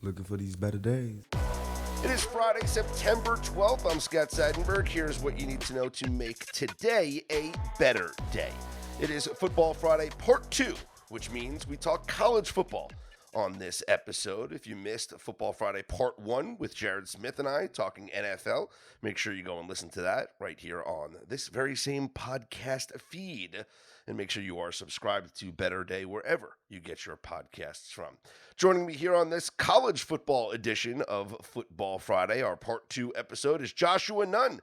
Looking for these better days. It is Friday, September 12th. I'm Scott Seidenberg. Here's what you need to know to make today a better day. It is Football Friday Part 2, which means we talk college football on this episode. If you missed Football Friday Part 1 with Jared Smith and I talking NFL, make sure you go and listen to that right here on this very same podcast feed. And make sure you are subscribed to Better Day wherever you get your podcasts from. Joining me here on this college football edition of Football Friday, our Part 2 episode, is Joshua Nunn.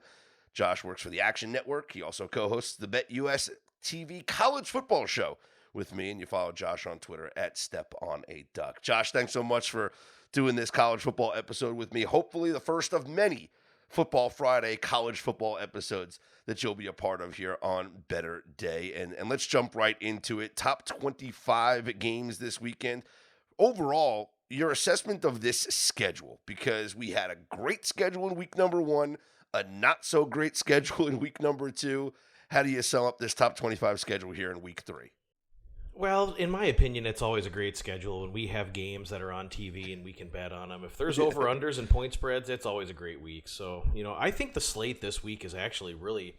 Josh works for the Action Network. He also co-hosts the BetUS TV college football show with me, and you follow Josh on Twitter at StepOnADuck. Josh, thanks so much for doing this college football episode with me. Hopefully the first of many Football Friday college football episodes that you'll be a part of here on Better Day. And let's jump right into it. Top 25 games this weekend. Overall, your assessment of this schedule, because we had a great schedule in week number 1, a not so great schedule in week number 2. How do you sum up this top 25 schedule here in week 3? Well, in my opinion, it's always a great schedule when we have games that are on TV and we can bet on them. If there's over-unders and point spreads, it's always a great week. So, I think the slate this week is actually really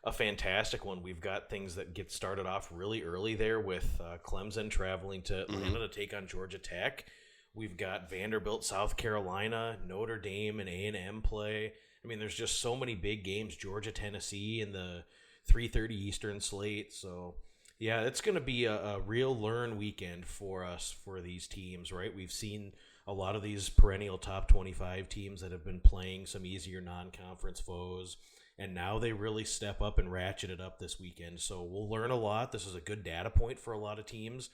a fantastic one. We've got things that get started off really early there with Clemson traveling to Atlanta to take on Georgia Tech. We've got Vanderbilt, South Carolina, Notre Dame, and A&M play. I mean, there's just so many big games. Georgia, Tennessee in the 3:30 Eastern slate. So yeah, it's going to be a real learn weekend for us for these teams, right? We've seen a lot of these perennial top 25 teams that have been playing some easier non-conference foes, and now they really step up and ratchet it up this weekend. So we'll learn a lot. This is a good data point for a lot of teams.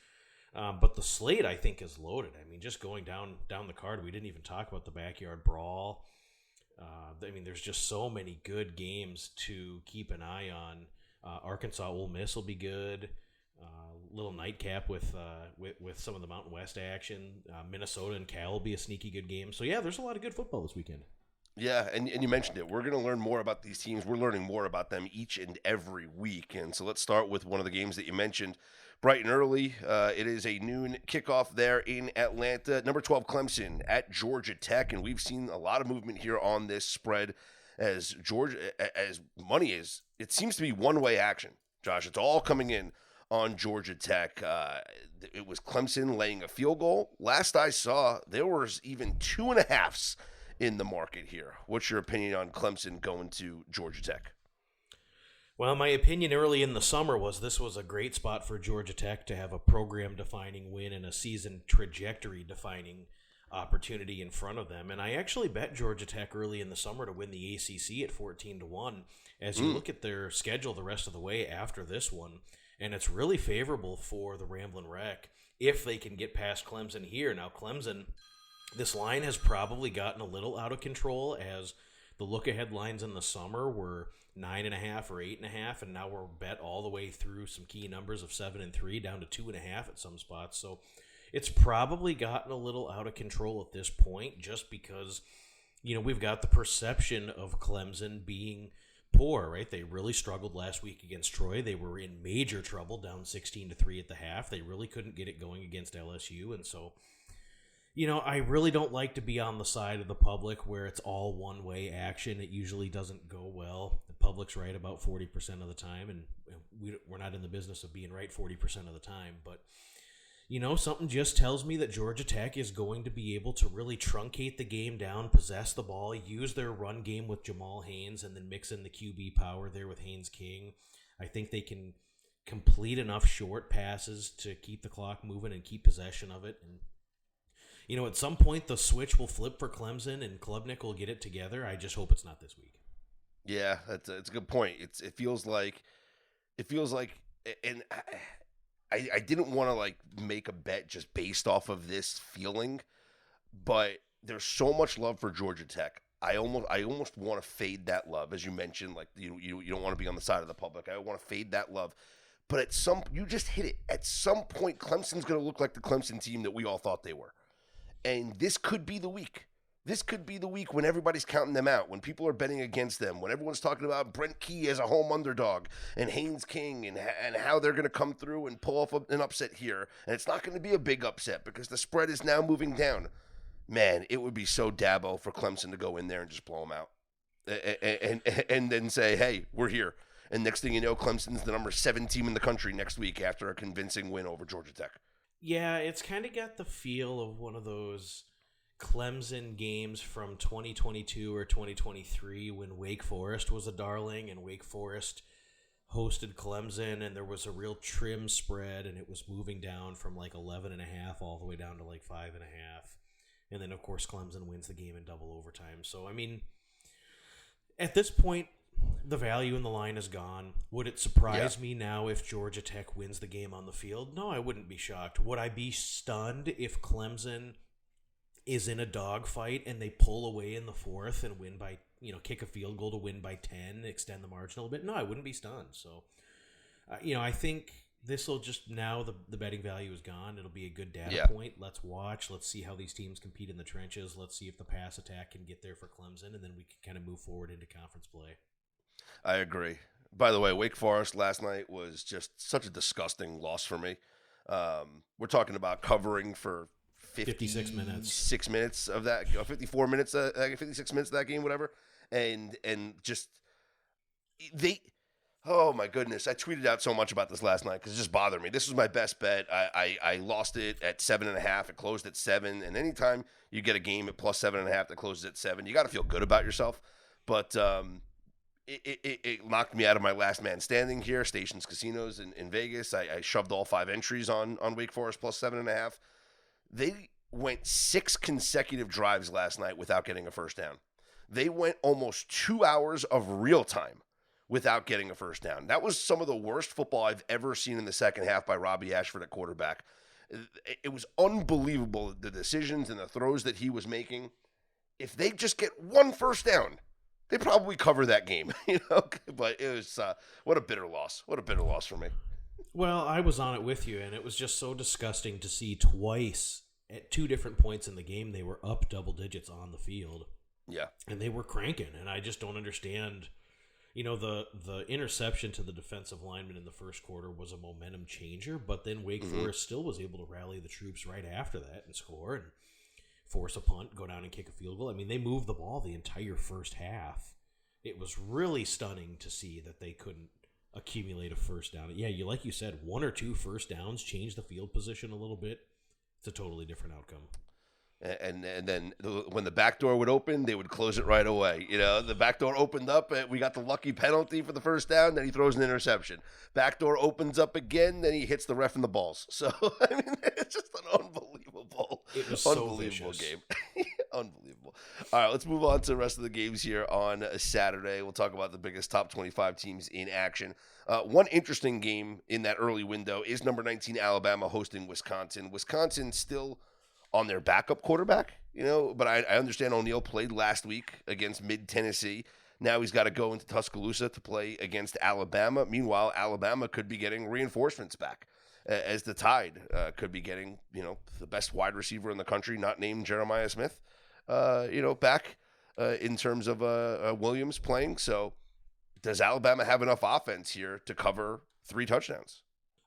But the slate, I think, is loaded. I mean, just going down the card, we didn't even talk about the backyard brawl. There's just so many good games to keep an eye on. Arkansas Ole Miss will be good. Little nightcap with some of the Mountain West action. Minnesota and Cal will be a sneaky good game. So yeah, there's a lot of good football this weekend. Yeah, and you mentioned it. We're going to learn more about these teams. We're learning more about them each and every week. And so let's start with one of the games that you mentioned, bright and early. It is a noon kickoff there in Atlanta. Number 12 Clemson at Georgia Tech, and we've seen a lot of movement here on this spread as money is. It seems to be one-way action, Josh. It's all coming in on Georgia Tech. It was Clemson laying a field goal. Last I saw, there was even 2.5s in the market here. What's your opinion on Clemson going to Georgia Tech? Well, my opinion early in the summer was this was a great spot for Georgia Tech to have a program-defining win and a season trajectory-defining opportunity in front of them. And I actually bet Georgia Tech early in the summer to win the ACC at 14-1. As you look at their schedule the rest of the way after this one, and it's really favorable for the Ramblin' Wreck if they can get past Clemson here. Now, Clemson, this line has probably gotten a little out of control as the look-ahead lines in the summer were 9.5 or 8.5, and now we're bet all the way through some key numbers of 7 and 3 down to 2.5 at some spots. So it's probably gotten a little out of control at this point just because, we've got the perception of Clemson being poor, right? They really struggled last week against Troy. They were in major trouble, down 16-3 at the half. They really couldn't get it going against LSU, and so I really don't like to be on the side of the public where it's all one-way action. It usually doesn't go well. The public's right about 40% of the time, and we're not in the business of being right 40% of the time. But, something just tells me that Georgia Tech is going to be able to really truncate the game down, possess the ball, use their run game with Jamal Haynes, and then mix in the QB power there with Haynes King. I think they can complete enough short passes to keep the clock moving and keep possession of it. And at some point the switch will flip for Clemson and Klubnik will get it together. I just hope it's not this week. Yeah, it's a good point. It feels like, and I didn't want to make a bet just based off of this feeling, but there's so much love for Georgia Tech. I almost want to fade that love, as you mentioned. You don't want to be on the side of the public. I want to fade that love. But you just hit it. At some point, Clemson's going to look like the Clemson team that we all thought they were. And this could be the week. This could be the week when everybody's counting them out, when people are betting against them, when everyone's talking about Brent Key as a home underdog and Haynes King and how they're going to come through and pull off an upset here. And it's not going to be a big upset because the spread is now moving down. man, it would be so Dabo for Clemson to go in there and just blow them out, and then say, hey, we're here. And next thing you know, Clemson's the number 7 team in the country next week after a convincing win over Georgia Tech. Yeah, it's kind of got the feel of one of those Clemson games from 2022 or 2023 when Wake Forest was a darling and Wake Forest hosted Clemson and there was a real trim spread and it was moving down from like 11.5 all the way down to like 5.5. And then, of course, Clemson wins the game in double overtime. So, I mean, at this point, the value in the line is gone. Would it surprise me now if Georgia Tech wins the game on the field? No, I wouldn't be shocked. Would I be stunned if Clemson is in a dogfight and they pull away in the fourth and win by, kick a field goal to win by 10, extend the margin a little bit? No, I wouldn't be stunned. So, I think this will just, now the betting value is gone. It'll be a good data point. Let's watch. Let's see how these teams compete in the trenches. Let's see if the pass attack can get there for Clemson, and then we can kind of move forward into conference play. I agree. By the way, Wake Forest last night was just such a disgusting loss for me. We're talking about covering for 56 minutes. 6 minutes of that, 54 minutes, 56 minutes of that game, whatever. And just they, oh my goodness. I tweeted out so much about this last night because it just bothered me. This was my best bet. I lost it at 7.5. It closed at 7. And anytime you get a game at plus 7.5 that closes at 7, you got to feel good about yourself. But, It knocked me out of my last man standing here, Stations Casinos in Vegas. I shoved all 5 entries on Wake Forest plus 7.5. They went 6 consecutive drives last night without getting a first down. They went almost 2 hours of real time without getting a first down. That was some of the worst football I've ever seen in the second half by Robbie Ashford at quarterback. It was unbelievable, the decisions and the throws that he was making. If they just get 1 first down, they probably cover that game, But it was what a bitter loss. What a bitter loss for me. Well, I was on it with you, and it was just so disgusting to see twice at 2 different points in the game they were up double digits on the field. Yeah, and they were cranking, and I just don't understand. The interception to the defensive lineman in the first quarter was a momentum changer, but then Wake Forest still was able to rally the troops right after that and score and force a punt, go down and kick a field goal. I mean, they moved the ball the entire first half. It was really stunning to see that they couldn't accumulate a first down. Yeah, like you said, 1 or 2 first downs change the field position a little bit. It's a totally different outcome. And then when the back door would open, they would close it right away. The back door opened up, and we got the lucky penalty for the first down. Then he throws an interception. Back door opens up again, then he hits the ref in the balls. So I mean, it's just an unbelievable game. Unbelievable. All right, let's move on to the rest of the games here on Saturday. We'll talk about the biggest top 25 teams in action. One interesting game in that early window is number 19 Alabama hosting Wisconsin. Wisconsin still on their backup quarterback, but I understand O'Neal played last week against mid-Tennessee. Now he's got to go into Tuscaloosa to play against Alabama. Meanwhile, Alabama could be getting reinforcements back, as the Tide could be getting, the best wide receiver in the country, not named Jeremiah Smith, back in terms of Williams playing. So does Alabama have enough offense here to cover 3 touchdowns?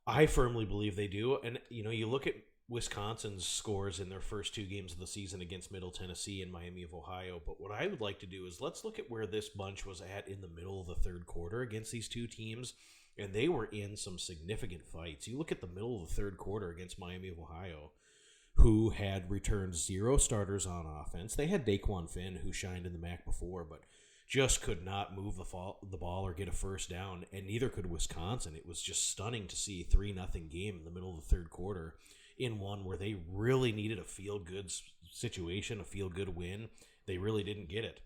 I firmly believe they do. And, you look at Wisconsin's scores in their first 2 games of the season against Middle Tennessee and Miami of Ohio. But what I would like to do is let's look at where this bunch was at in the middle of the third quarter against these 2 teams. And they were in some significant fights. You look at the middle of the third quarter against Miami of Ohio, who had returned 0 starters on offense. They had Daquan Finn, who shined in the MAC before, but just could not move the ball or get a first down, and neither could Wisconsin. It was just stunning to see a 3-0 game in the middle of the third quarter in one where they really needed a feel-good situation, a feel-good win. They really didn't get it.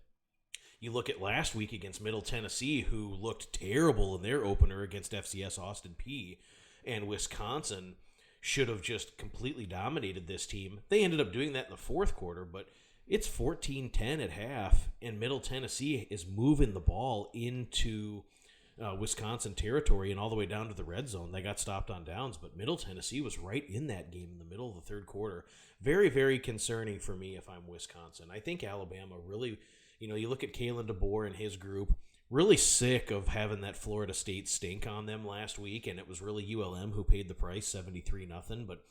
You look at last week against Middle Tennessee, who looked terrible in their opener against FCS Austin Peay, and Wisconsin should have just completely dominated this team. They ended up doing that in the fourth quarter, but it's 14-10 at half, and Middle Tennessee is moving the ball into Wisconsin territory and all the way down to the red zone. They got stopped on downs, but Middle Tennessee was right in that game in the middle of the third quarter. Very, very concerning for me if I'm Wisconsin. I think Alabama really, you look at Kalen DeBoer and his group, really sick of having that Florida State stink on them last week, and it was really ULM who paid the price, 73-0. But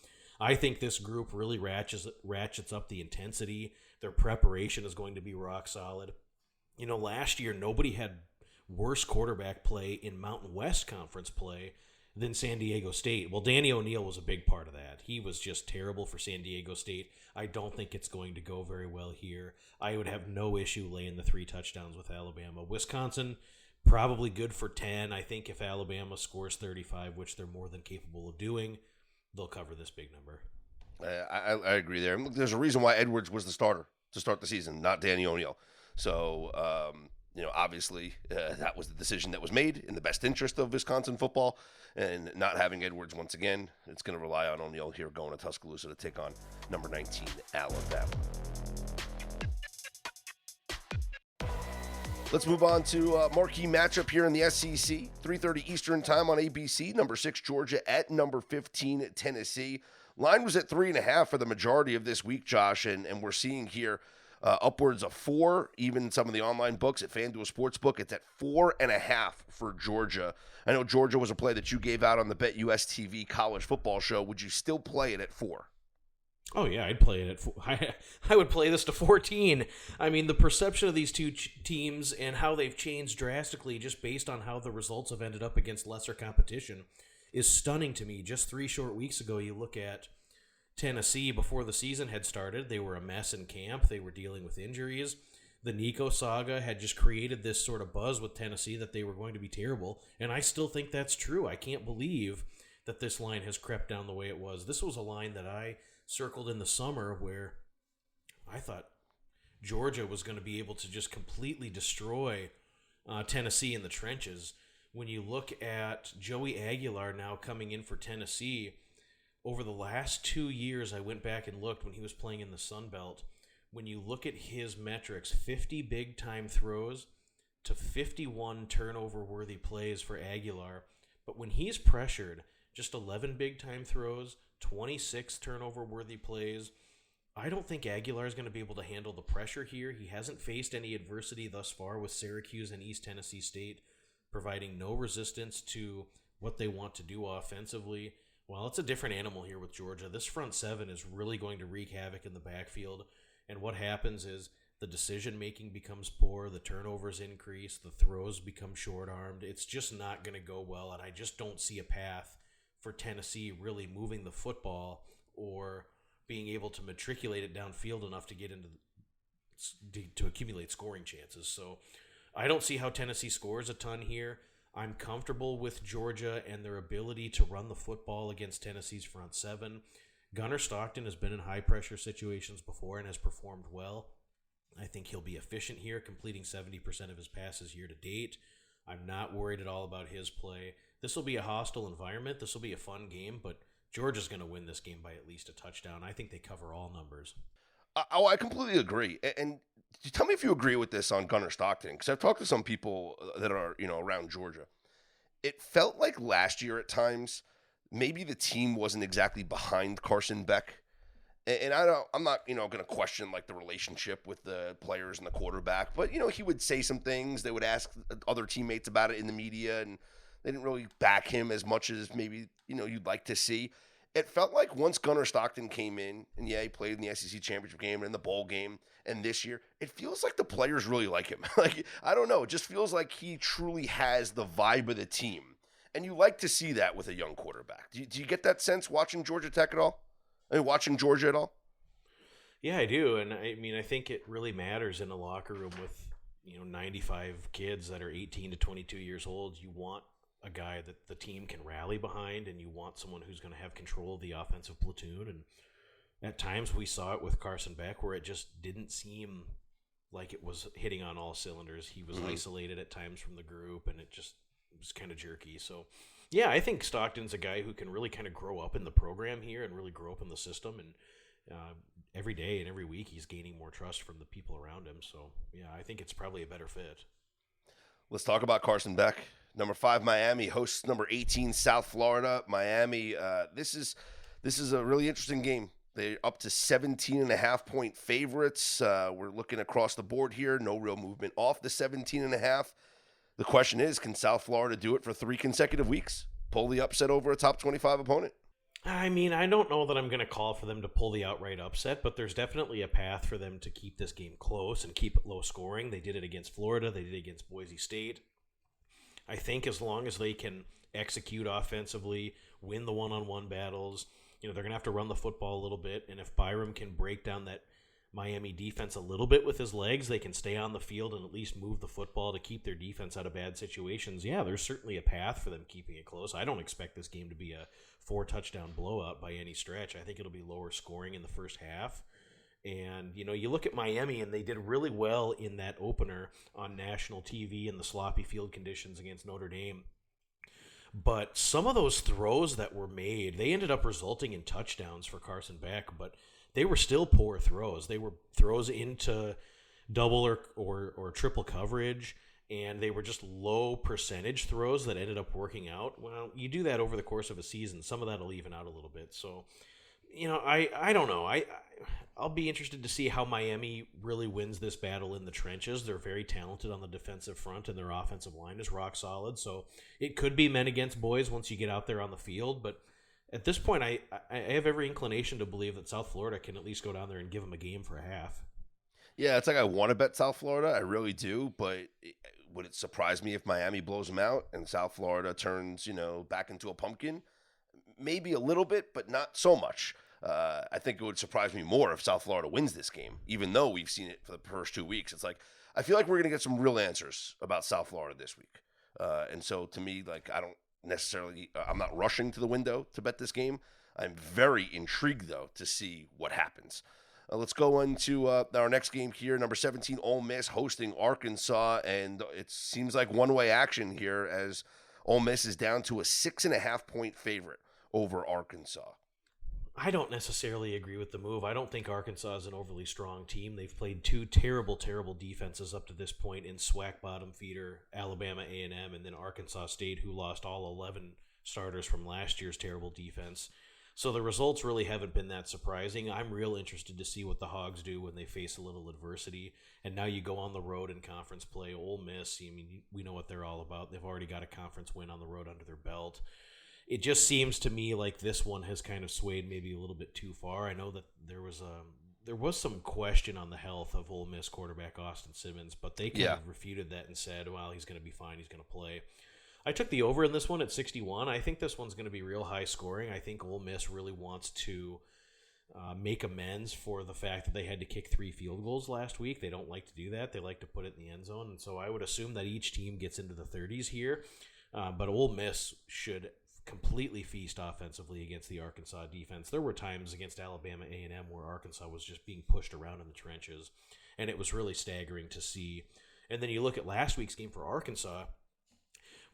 I think this group really ratchets up the intensity. Their preparation is going to be rock solid. Last year, nobody had worse quarterback play in Mountain West Conference play than San Diego State. Well, Danny O'Neal was a big part of that. He was just terrible for San Diego State. I don't think it's going to go very well here. I would have no issue laying the 3 touchdowns with Alabama. Wisconsin, probably good for 10. I think if Alabama scores 35, which they're more than capable of doing, they'll cover this big number. I agree there. There's a reason why Edwards was the starter to start the season, not Danny O'Neal. So, obviously, that was the decision that was made in the best interest of Wisconsin football. And not having Edwards once again, it's going to rely on O'Neal here going to Tuscaloosa to take on number 19, Alabama. Let's move on to a marquee matchup here in the SEC. 3:30 Eastern time on ABC. Number 6, Georgia at number 15, Tennessee. Line was at 3.5 for the majority of this week, Josh, and we're seeing here upwards of 4. Even some of the online books at FanDuel Sportsbook, it's at 4.5 for Georgia. I know Georgia was a play that you gave out on the BetUS TV college football show. Would you still play it at 4? Oh, yeah, I'd play it at 4. I would play this to 14. I mean, the perception of these two teams and how they've changed drastically just based on how the results have ended up against lesser competition is stunning to me. Just 3 short weeks ago, you look at Tennessee before the season had started. They were a mess in camp. They were dealing with injuries. The Nico saga had just created this sort of buzz with Tennessee that they were going to be terrible, and I still think that's true. I can't believe that this line has crept down the way it was. This was a line that I circled in the summer where I thought Georgia was going to be able to just completely destroy Tennessee in the trenches. When you look at Joey Aguilar now coming in for Tennessee, over the last 2 years, I went back and looked when he was playing in the Sun Belt. When you look at his metrics, 50 big-time throws to 51 turnover-worthy plays for Aguilar. But when he's pressured, just 11 big-time throws, 26 turnover-worthy plays. I don't think Aguilar is going to be able to handle the pressure here. He hasn't faced any adversity thus far with Syracuse and East Tennessee State, providing no resistance to what they want to do offensively. Well, it's a different animal here with Georgia. This front seven is really going to wreak havoc in the backfield. And what happens is the decision-making becomes poor, the turnovers increase, the throws become short-armed. It's just not going to go well, and I just don't see a path for Tennessee really moving the football or being able to matriculate it downfield enough to get to accumulate scoring chances. So I don't see how Tennessee scores a ton here. I'm comfortable with Georgia and their ability to run the football against Tennessee's front seven. Gunnar Stockton has been in high-pressure situations before and has performed well. I think he'll be efficient here, completing 70% of his passes year to date. I'm not worried at all about his play. This will be a hostile environment. This will be a fun game, but Georgia's going to win this game by at least a touchdown. I think they cover all numbers. I completely agree. And tell me if you agree with this on Gunnar Stockton, because I've talked to some people that are, around Georgia. It felt like last year at times, maybe the team wasn't exactly behind Carson Beck. And I'm not, going to question like the relationship with the players and the quarterback, but he would say some things. They would ask other teammates about it in the media, and they didn't really back him as much as maybe, you'd like to see. It felt like once Gunnar Stockton came in, and he played in the SEC championship game and in the bowl game, and this year, it feels like the players really like him. Like, I don't know. It just feels like he truly has the vibe of the team. And you like to see that with a young quarterback. Do you get that sense watching Georgia Tech at all? I mean, watching Georgia at all? Yeah, I do. And I mean, I think it really matters in a locker room with, 95 kids that are 18 to 22 years old. You want a guy that the team can rally behind, and you want someone who's going to have control of the offensive platoon. And at times we saw it with Carson Beck where it just didn't seem like it was hitting on all cylinders. He was isolated at times from the group, and it was kind of jerky. So, yeah, I think Stockton's a guy who can really kind of grow up in the program here and really grow up in the system. And every day and every week he's gaining more trust from the people around him. So, yeah, I think it's probably a better fit. Let's talk about Carson Beck. Number 5, Miami hosts number 18, South Florida. Miami, this is a really interesting game. They're up to 17.5-point favorites. We're looking across the board here. No real movement off the 17.5. The question is, can South Florida do it for 3 consecutive weeks? Pull the upset over a top 25 opponent? I mean, I don't know that I'm going to call for them to pull the outright upset, but there's definitely a path for them to keep this game close and keep it low scoring. They did it against Florida. They did it against Boise State. I think as long as they can execute offensively, win the one-on-one battles, they're going to have to run the football a little bit. And if Byram can break down that Miami defense a little bit with his legs, they can stay on the field and at least move the football to keep their defense out of bad situations. Yeah, there's certainly a path for them keeping it close. I don't expect this game to be a 4-touchdown blowout by any stretch. I think it'll be lower scoring in the first half. And, you look at Miami, and they did really well in that opener on national TV in the sloppy field conditions against Notre Dame. But some of those throws that were made, they ended up resulting in touchdowns for Carson Beck, but they were still poor throws. They were throws into double or triple coverage, and they were just low percentage throws that ended up working out. Well, you do that over the course of a season, some of that will even out a little bit. So, I don't know. I'll be interested to see how Miami really wins this battle in the trenches. They're very talented on the defensive front, and their offensive line is rock solid. So it could be men against boys once you get out there on the field. But at this point, I have every inclination to believe that South Florida can at least go down there and give them a game for a half. Yeah, it's like I want to bet South Florida. I really do. But would it surprise me if Miami blows them out and South Florida turns, back into a pumpkin? Maybe a little bit, but not so much. I think it would surprise me more if South Florida wins this game, even though we've seen it for the first 2 weeks. It's like, I feel like we're going to get some real answers about South Florida this week. And so to me, I don't necessarily, I'm not rushing to the window to bet this game. I'm very intrigued, though, to see what happens. Let's go into our next game here. Number 17, Ole Miss hosting Arkansas. And it seems like one-way action here as Ole Miss is down to a 6.5-point favorite over Arkansas. I don't necessarily agree with the move. I don't think Arkansas is an overly strong team. They've played two terrible, terrible defenses up to this point in SWAC bottom feeder, Alabama A&M, and then Arkansas State, who lost all 11 starters from last year's terrible defense. So the results really haven't been that surprising. I'm real interested to see what the Hogs do when they face a little adversity. And now you go on the road in conference play. Ole Miss, we know what they're all about. They've already got a conference win on the road under their belt. It just seems to me like this one has kind of swayed maybe a little bit too far. I know that there was some question on the health of Ole Miss quarterback Austin Simmons, but they kind of refuted that and said, well, he's going to be fine. He's going to play. I took the over in this one at 61. I think this one's going to be real high scoring. I think Ole Miss really wants to make amends for the fact that they had to kick 3 field goals last week. They don't like to do that. They like to put it in the end zone. And so I would assume that each team gets into the 30s here. But Ole Miss should completely feast offensively against the Arkansas defense. There were times against Alabama A&M where Arkansas was just being pushed around in the trenches, and it was really staggering to see. And then you look at last week's game for Arkansas.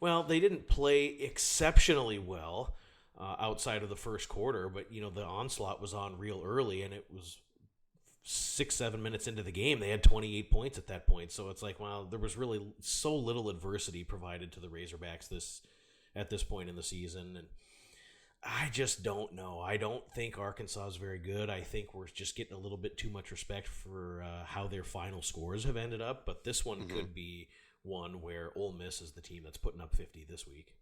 Well, they didn't play exceptionally well outside of the first quarter, but the onslaught was on real early, and it was 6-7 minutes into the game. They had 28 points at that point. So it's like, well, there was really so little adversity provided to the Razorbacks at this point in the season, and I just don't know. I don't think Arkansas is very good. I think we're just getting a little bit too much respect for how their final scores have ended up, but this one could be one where Ole Miss is the team that's putting up 50 this week.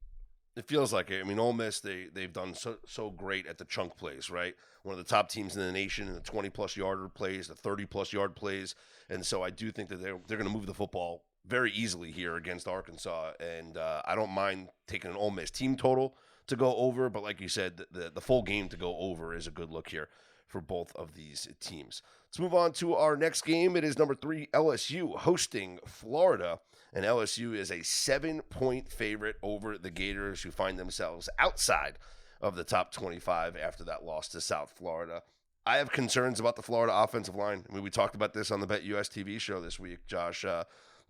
It feels like it. Ole Miss, they've done so great at the chunk plays, right? One of the top teams in the nation in the 20-plus yarder plays, the 30-plus yard plays, and so I do think that they're going to move the football very easily here against Arkansas, and I don't mind taking an Ole Miss team total to go over, but like you said, the full game to go over is a good look here for both of these teams. Let's move on to our next game. It is number 3, LSU hosting Florida, and LSU is a 7-point favorite over the Gators, who find themselves outside of the top 25 after that loss to South Florida. I have concerns about the Florida offensive line. We talked about this on the BetUS TV show this week, Josh.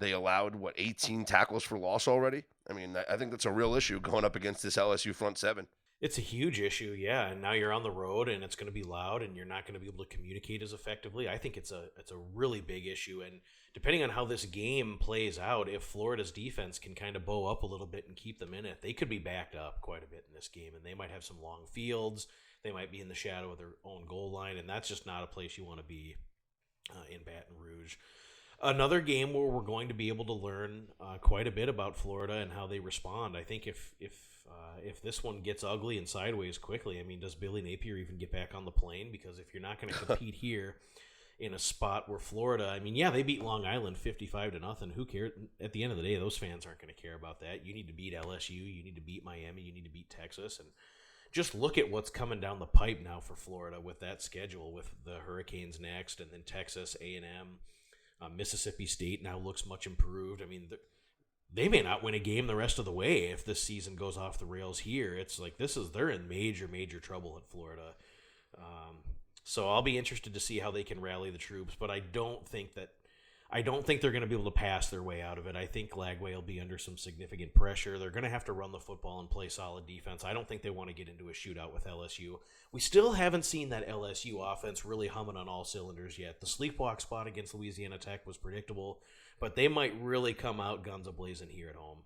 They allowed, 18 tackles for loss already? I think that's a real issue going up against this LSU front seven. It's a huge issue, yeah, and now you're on the road, and it's going to be loud, and you're not going to be able to communicate as effectively. I think it's a really big issue, and depending on how this game plays out, if Florida's defense can kind of bow up a little bit and keep them in it, they could be backed up quite a bit in this game, and they might have some long fields. They might be in the shadow of their own goal line, and that's just not a place you want to be in Baton Rouge. Another game where we're going to be able to learn quite a bit about Florida and how they respond. I think if this one gets ugly and sideways quickly, I mean, does Billy Napier even get back on the plane? Because if you're not going to compete here in a spot where Florida, I mean, yeah, they beat Long Island 55-0. Who cares? At the end of the day, those fans aren't going to care about that. You need to beat LSU. You need to beat Miami. You need to beat Texas. And just look at what's coming down the pipe now for Florida with that schedule, with the Hurricanes next, and then Texas, A&M. Mississippi State now looks much improved. I mean, they may not win a game the rest of the way if this season goes off the rails here. It's like they're in major trouble in Florida. So I'll be interested to see how they can rally the troops, but I don't think they're going to be able to pass their way out of it. I think Lagway will be under some significant pressure. They're going to have to run the football and play solid defense. I don't think they want to get into a shootout with LSU. We still haven't seen that LSU offense really humming on all cylinders yet. The sleepwalk spot against Louisiana Tech was predictable, but they might really come out guns a-blazing here at home.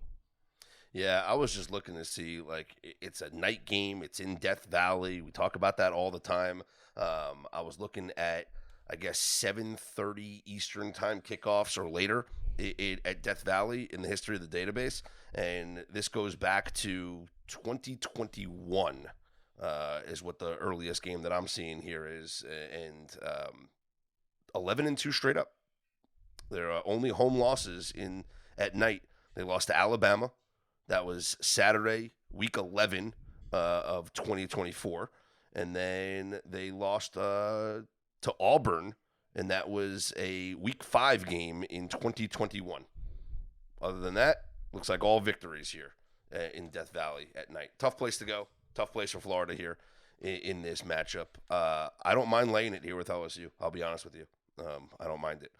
Yeah, I was just looking to see, like, it's a night game. It's in Death Valley. We talk about that all the time. I was looking at, I guess, 7:30 Eastern time kickoffs or later at Death Valley in the history of the database. And this goes back to 2021 is what the earliest game that I'm seeing here is. And 11-2 straight up. Their only home losses at night. They lost to Alabama. That was Saturday, week 11 of 2024. And then they lost to Auburn, and that was a week 5 game in 2021. Other than that, looks like all victories here in Death Valley at night. Tough place to go. Tough place for Florida here in this matchup. I don't mind laying it here with LSU. I'll be honest with you. I don't mind it.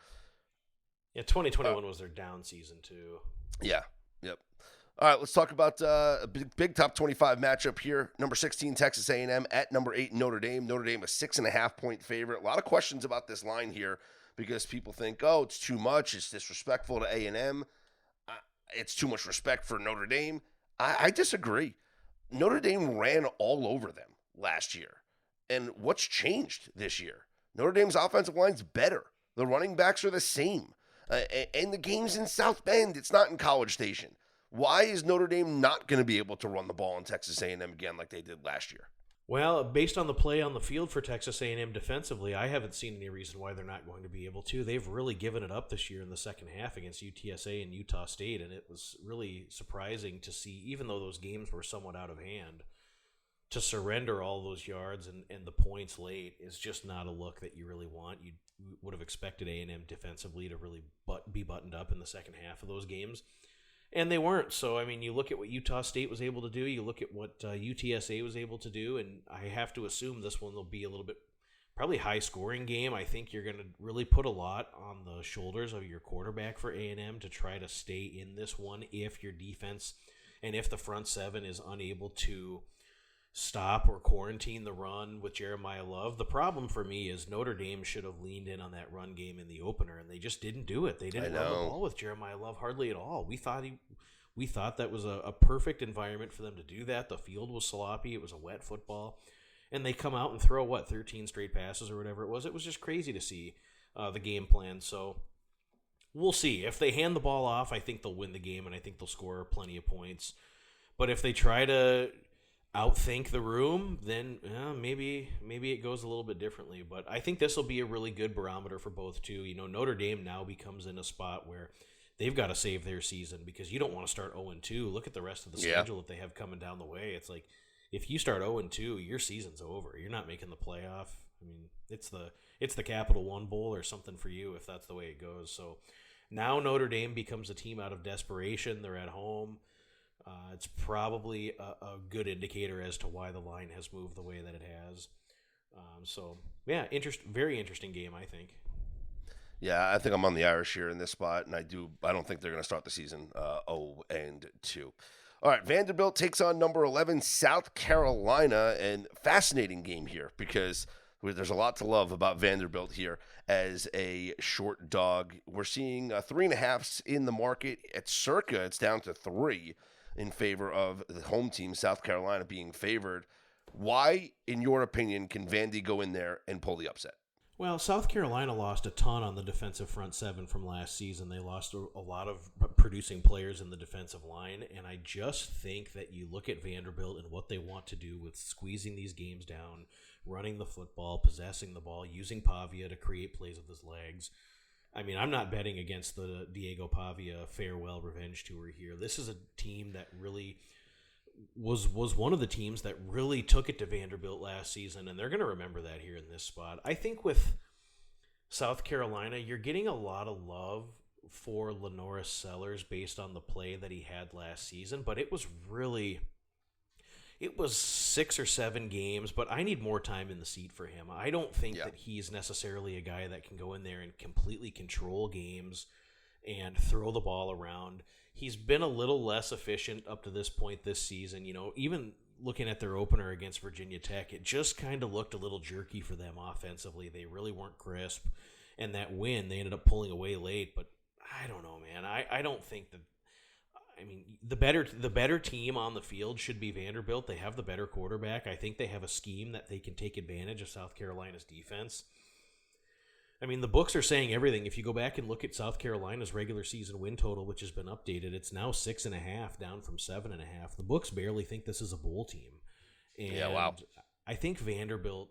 Yeah, 2021 was their down season, too. Yeah, yep. All right, let's talk about a big top 25 matchup here. Number 16, Texas A&M at number 8, Notre Dame. Notre Dame a 6.5-point favorite. A lot of questions about this line here because people think, oh, it's too much. It's disrespectful to A&M. It's too much respect for Notre Dame. I disagree. Notre Dame ran all over them last year. And what's changed this year? Notre Dame's offensive line's better. The running backs are the same. And the game's in South Bend. It's not in College Station. Why is Notre Dame not going to be able to run the ball in Texas A&M again like they did last year? Well, based on the play on the field for Texas A&M defensively, I haven't seen any reason why they're not going to be able to. They've really given it up this year in the second half against UTSA and Utah State, and it was really surprising to see, even though those games were somewhat out of hand, to surrender all those yards and the points late is just not a look that you really want. You would have expected A&M defensively to really be buttoned up in the second half of those games. And they weren't. So, I mean, you look at what Utah State was able to do. You look at what UTSA was able to do. And I have to assume this one will be a little bit probably high-scoring game. I think you're going to really put a lot on the shoulders of your quarterback for A&M to try to stay in this one if your defense and if the front seven is unable to stop or quarantine the run with Jeremiah Love. The problem for me is Notre Dame should have leaned in on that run game in the opener, and they just didn't do it. They didn't run the ball with Jeremiah Love hardly at all. We thought that was a perfect environment for them to do that. The field was sloppy. It was a wet football. And they come out and throw, 13 straight passes or whatever it was. It was just crazy to see the game plan. So we'll see. If they hand the ball off, I think they'll win the game, and I think they'll score plenty of points. But if they try to outthink the room, then maybe it goes a little bit differently. But I think this will be a really good barometer for both too. You know, Notre Dame now becomes in a spot where they've got to save their season because you don't want to start 0-2. Look at the rest of the schedule that they have coming down the way. It's like if you start 0-2, your season's over. You're not making the playoff. I mean, it's the Capital One Bowl or something for you if that's the way it goes. So now Notre Dame becomes a team out of desperation. They're at home. It's probably a good indicator as to why the line has moved the way that it has. Very interesting game, I think. Yeah, I think I'm on the Irish here in this spot, and I don't think they're going to start the season 0-2. All right, Vanderbilt takes on number 11, South Carolina, and fascinating game here because there's a lot to love about Vanderbilt here as a short dog. We're seeing 3.5s in the market. At circa, it's down to 3 in favor of the home team, South Carolina, being favored. Why, in your opinion, can Vandy go in there and pull the upset? Well, South Carolina lost a ton on the defensive front seven from last season. They lost a lot of producing players in the defensive line, and I just think that you look at Vanderbilt and what they want to do with squeezing these games down, running the football, possessing the ball, using Pavia to create plays with his legs. I mean, I'm not betting against the Diego Pavia farewell revenge tour here. This is a team that really was one of the teams that really took it to Vanderbilt last season, and they're going to remember that here in this spot. I think with South Carolina, you're getting a lot of love for Lenoris Sellers based on the play that he had last season, but it was 6 or 7 games, but I need more time in the seat for him. I don't think that he's necessarily a guy that can go in there and completely control games and throw the ball around. He's been a little less efficient up to this point this season. You know, even looking at their opener against Virginia Tech, it just kind of looked a little jerky for them offensively. They really weren't crisp. And that win, they ended up pulling away late. But I don't know, man. I don't think that. I mean, the better team on the field should be Vanderbilt. They have the better quarterback. I think they have a scheme that they can take advantage of South Carolina's defense. I mean, the books are saying everything. If you go back and look at South Carolina's regular season win total, which has been updated, it's now 6.5, down from 7.5. The books barely think this is a bowl team. And yeah, wow. I think Vanderbilt,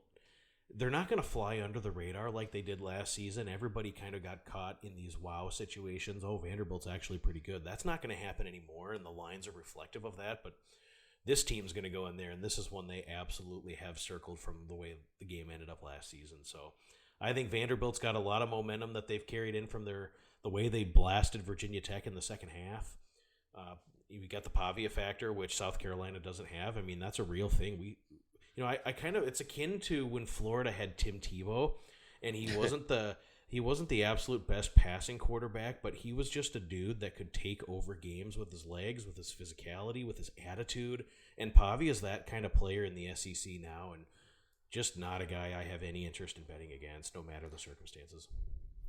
they're not going to fly under the radar like they did last season. Everybody kind of got caught in these wow situations. Oh, Vanderbilt's actually pretty good. That's not going to happen anymore, and the lines are reflective of that. But this team's going to go in there, and this is one they absolutely have circled from the way the game ended up last season. So I think Vanderbilt's got a lot of momentum that they've carried in from the way they blasted Virginia Tech in the second half. You got the Pavia factor, which South Carolina doesn't have. I mean, that's a real thing. I kind of, it's akin to when Florida had Tim Tebow, and he wasn't the absolute best passing quarterback, but he was just a dude that could take over games with his legs, with his physicality, with his attitude. And Pavia's that kind of player in the SEC now, and just not a guy I have any interest in betting against, no matter the circumstances.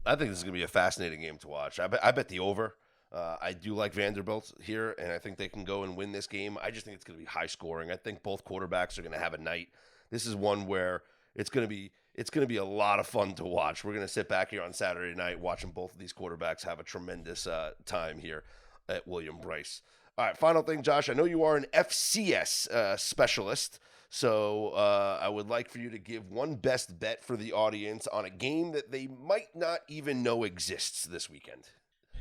I think this is going to be a fascinating game to watch. I bet the over. I do like Vanderbilt here, and I think they can go and win this game. I just think it's going to be high scoring. I think both quarterbacks are going to have a night. This is one where it's going to be a lot of fun to watch. We're going to sit back here on Saturday night watching both of these quarterbacks have a tremendous time here at William Bryce. All right, final thing, Josh. I know you are an FCS specialist. So I would like for you to give one best bet for the audience on a game that they might not even know exists this weekend.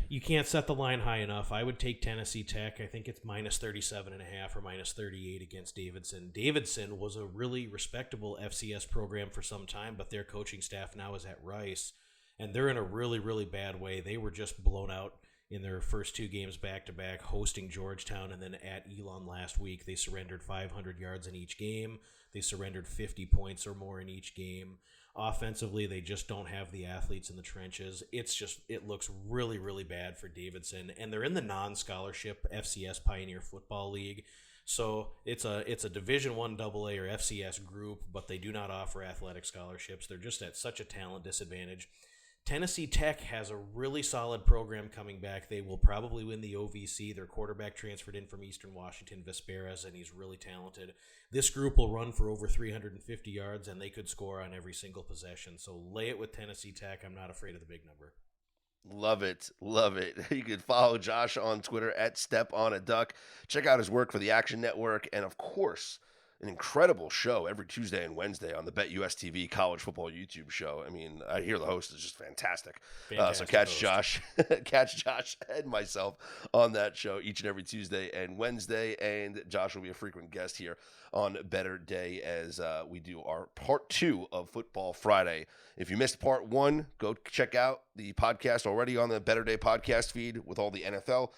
You can't set the line high enough. I would take Tennessee Tech. I think it's minus 37.5 or minus 38 against Davidson. Davidson was a really respectable FCS program for some time, but their coaching staff now is at Rice, and they're in a really, really bad way. They were just blown out in their first 2 games back-to-back, hosting Georgetown, and then at Elon last week. They surrendered 500 yards in each game. They surrendered 50 points or more in each game. Offensively, they just don't have the athletes in the trenches. It looks really, really bad for Davidson, and they're in the non-scholarship FCS Pioneer Football League. So it's a Division I AA or FCS group, but they do not offer athletic scholarships. They're just at such a talent disadvantage. Tennessee Tech has a really solid program coming back. They will probably win the OVC. Their quarterback transferred in from Eastern Washington, Vesperas, and he's really talented. This group will run for over 350 yards, and they could score on every single possession. So lay it with Tennessee Tech. I'm not afraid of the big number. Love it. Love it. You can follow Josh on Twitter at StepOnADuck. Check out his work for the Action Network, and of course, an incredible show every Tuesday and Wednesday on the BetUS TV college football YouTube show. I mean, I hear the host is just fantastic. So catch Josh and myself on that show each and every Tuesday and Wednesday. And Josh will be a frequent guest here on Better Day as we do our part 2 of Football Friday. If you missed part 1, go check out the podcast already on the Better Day podcast feed with all the NFL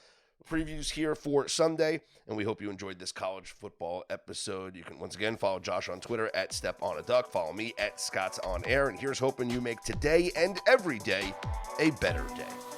previews here for Sunday, and we hope you enjoyed this college football episode. You can once again follow Josh on Twitter at StepOnADuck, follow me at Scott's On Air, and here's hoping you make today and every day a better day.